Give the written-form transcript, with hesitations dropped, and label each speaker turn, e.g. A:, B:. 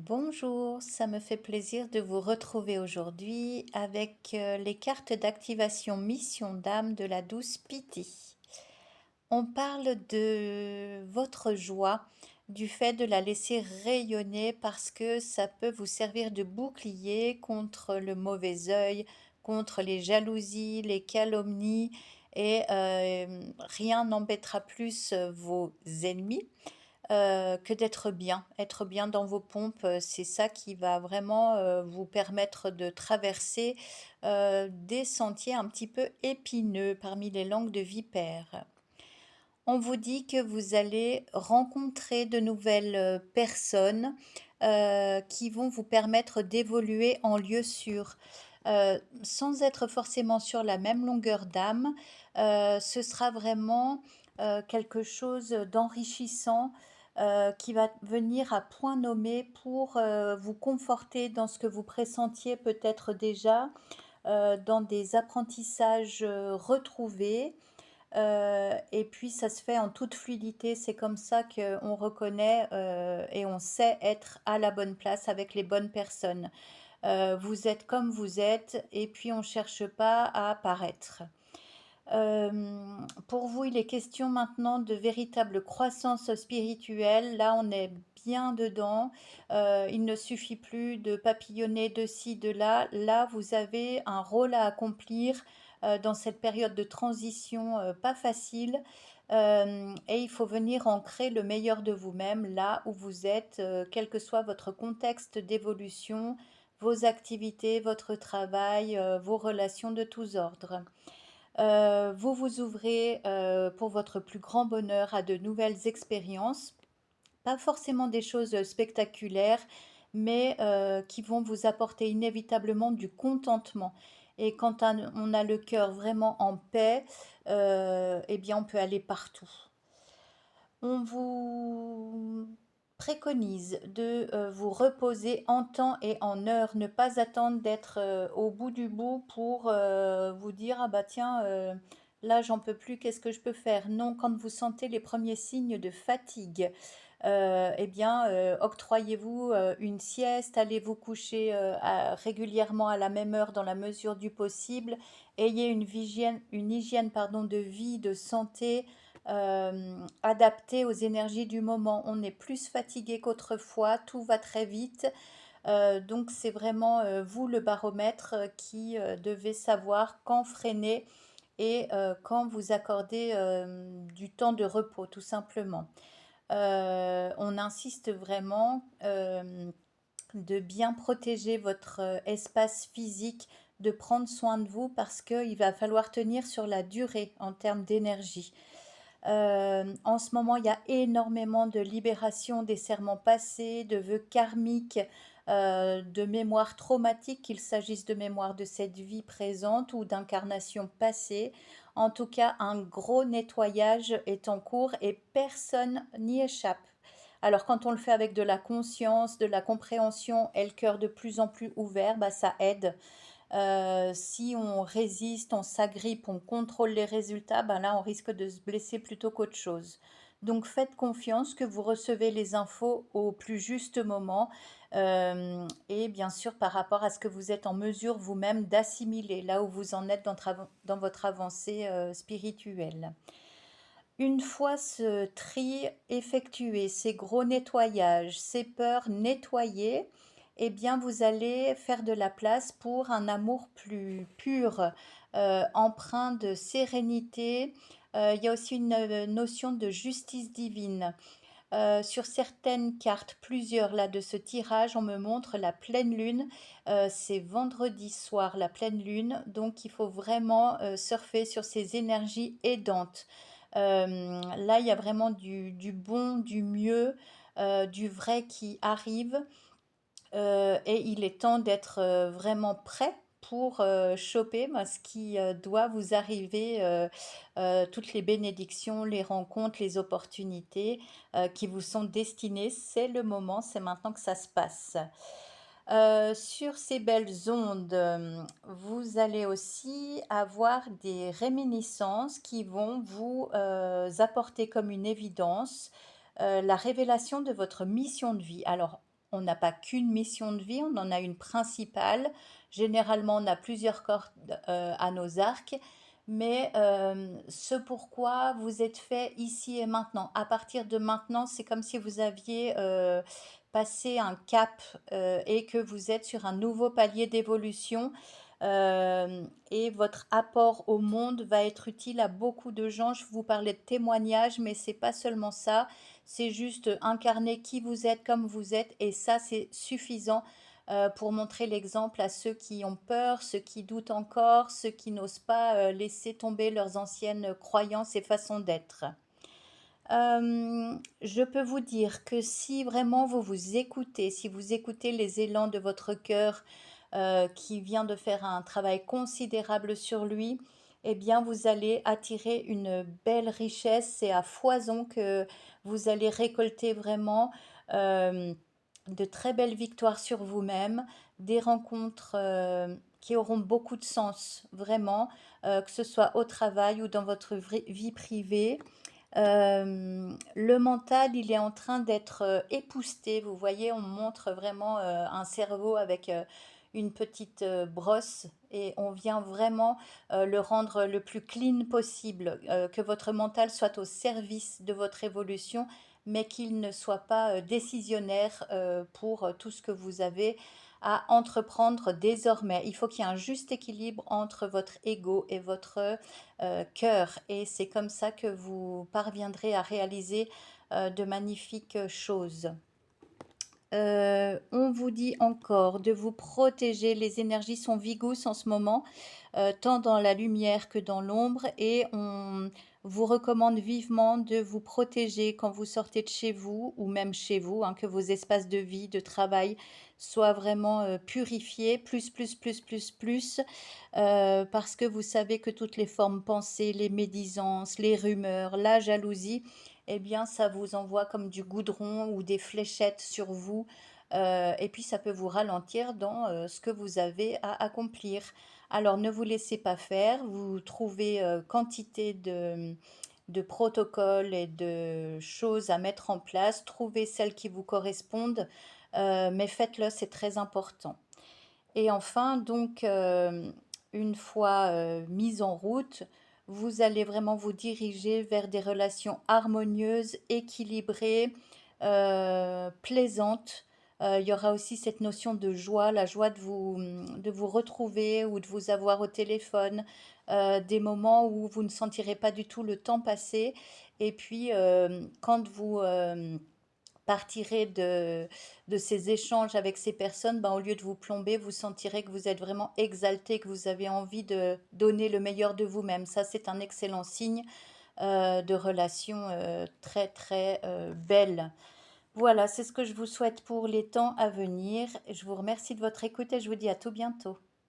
A: Bonjour, ça me fait plaisir de vous retrouver aujourd'hui avec les cartes d'activation Mission d'âme de la douce Piti. On parle de votre joie, du fait de la laisser rayonner parce que ça peut vous servir de bouclier contre le mauvais œil, contre les jalousies, les calomnies et rien n'embêtera plus vos ennemis que d'être bien. Être bien dans vos pompes, c'est ça qui va vraiment, vous permettre de traverser, des sentiers un petit peu épineux parmi les langues de vipère. On vous dit que vous allez rencontrer de nouvelles, personnes, qui vont vous permettre d'évoluer en lieu sûr. Sans être forcément sur la même longueur d'âme, ce sera vraiment, quelque chose d'enrichissant, qui va venir à point nommé pour, vous conforter dans ce que vous pressentiez peut-être déjà, dans des apprentissages, retrouvés. Et puis ça se fait en toute fluidité, c'est comme ça qu'on reconnaît, et on sait être à la bonne place avec les bonnes personnes. Vous êtes comme vous êtes et puis on cherche pas à paraître. Pour vous, il est question maintenant de véritable croissance spirituelle. Là, on est bien dedans. Il ne suffit plus de papillonner de ci, de là. Là, vous avez un rôle à accomplir dans cette période de transition pas facile. Et il faut venir ancrer le meilleur de vous-même là où vous êtes, quel que soit votre contexte d'évolution, vos activités, votre travail, vos relations de tous ordres. Vous vous ouvrez, pour votre plus grand bonheur à de nouvelles expériences, pas forcément des choses, spectaculaires, mais qui vont vous apporter inévitablement du contentement et quand on a le cœur vraiment en paix, et bien, on peut aller partout. On vous préconise de vous reposer en temps et en heure, ne pas attendre d'être au bout du bout pour vous dire ah bah tiens, là j'en peux plus, qu'est-ce que je peux faire? Non, quand vous sentez les premiers signes de fatigue, eh bien, octroyez-vous une sieste, allez vous coucher régulièrement à la même heure dans la mesure du possible, ayez une hygiène pardon, de vie, de santé adapté aux énergies du moment. On est plus fatigué qu'autrefois, tout va très vite. Donc c'est vraiment vous le baromètre qui devez savoir quand freiner et quand vous accorder du temps de repos, tout simplement. On insiste vraiment de bien protéger votre espace physique, de prendre soin de vous parce qu'il va falloir tenir sur la durée en termes d'énergie. En ce moment, il y a énormément de libération des serments passés, de vœux karmiques, de mémoires traumatiques, qu'il s'agisse de mémoires de cette vie présente ou d'incarnations passées. En tout cas, un gros nettoyage est en cours et personne n'y échappe. Alors quand on le fait avec de la conscience, de la compréhension et le cœur de plus en plus ouvert, bah, ça aide. Si on résiste, on s'agrippe, on contrôle les résultats, ben là, on risque de se blesser plutôt qu'autre chose. Donc faites confiance que vous recevez les infos au plus juste moment, et bien sûr par rapport à ce que vous êtes en mesure vous-même d'assimiler, là où vous en êtes dans votre avancée spirituelle. Une fois ce tri effectué, ces gros nettoyages, ces peurs nettoyées, eh bien vous allez faire de la place pour un amour plus pur, empreint de sérénité. Il y a aussi une notion de justice divine. Sur certaines cartes, plusieurs là de ce tirage, on me montre la pleine lune. C'est vendredi soir, la pleine lune, donc il faut vraiment surfer sur ces énergies aidantes. Là, il y a vraiment du bon, du mieux, du vrai qui arrive. Et il est temps d'être vraiment prêt pour choper ben, ce qui doit vous arriver, toutes les bénédictions, les rencontres, les opportunités qui vous sont destinées. C'est le moment, c'est maintenant que ça se passe. Sur ces belles ondes, vous allez aussi avoir des réminiscences qui vont vous apporter comme une évidence la révélation de votre mission de vie. Alors, on n'a pas qu'une mission de vie, on en a une principale. Généralement, on a plusieurs cordes à nos arcs, mais ce pourquoi vous êtes fait ici et maintenant. À partir de maintenant, c'est comme si vous aviez passé un cap et que vous êtes sur un nouveau palier d'évolution. Et votre apport au monde va être utile à beaucoup de gens. Je vous parlais de témoignages, mais c'est pas seulement ça. C'est juste incarner qui vous êtes, comme vous êtes, et ça, c'est suffisant pour montrer l'exemple à ceux qui ont peur, ceux qui doutent encore, ceux qui n'osent pas laisser tomber leurs anciennes croyances et façons d'être. Je peux vous dire que si vraiment vous vous écoutez, si vous écoutez les élans de votre cœur qui vient de faire un travail considérable sur lui, eh bien vous allez attirer une belle richesse. C'est à foison que vous allez récolter vraiment euh, de très belles victoires sur vous-même, des rencontres qui auront beaucoup de sens, vraiment, que ce soit au travail ou dans votre vie privée. Le mental, il est en train d'être épousseté. Vous voyez, on montre vraiment un cerveau avec une petite brosse et on vient vraiment le rendre le plus clean possible, que votre mental soit au service de votre évolution, mais qu'il ne soit pas décisionnaire pour tout ce que vous avez à entreprendre désormais. Il faut qu'il y ait un juste équilibre entre votre ego et votre cœur. Et c'est comme ça que vous parviendrez à réaliser de magnifiques choses. On vous dit encore de vous protéger. Les énergies sont vigouses en ce moment, tant dans la lumière que dans l'ombre, et on vous recommande vivement de vous protéger quand vous sortez de chez vous ou même chez vous, hein, que vos espaces de vie, de travail soient vraiment purifiés, plus, parce que vous savez que toutes les formes pensées, les médisances, les rumeurs, la jalousie, eh bien, ça vous envoie comme du goudron ou des fléchettes sur vous. Et puis, ça peut vous ralentir dans ce que vous avez à accomplir. Alors, ne vous laissez pas faire. Vous trouvez quantité de protocoles et de choses à mettre en place. Trouvez celles qui vous correspondent, mais faites-le, c'est très important. Et enfin, donc, une fois mise en route, vous allez vraiment vous diriger vers des relations harmonieuses, équilibrées, plaisantes. Il y aura aussi cette notion de joie, la joie de vous retrouver ou de vous avoir au téléphone, des moments où vous ne sentirez pas du tout le temps passer. Et puis, quand vous partirez de ces échanges avec ces personnes, ben, au lieu de vous plomber, vous sentirez que vous êtes vraiment exalté, que vous avez envie de donner le meilleur de vous-même. Ça, c'est un excellent signe de relation très, très belle. Voilà, c'est ce que je vous souhaite pour les temps à venir. Je vous remercie de votre écoute et je vous dis à tout bientôt.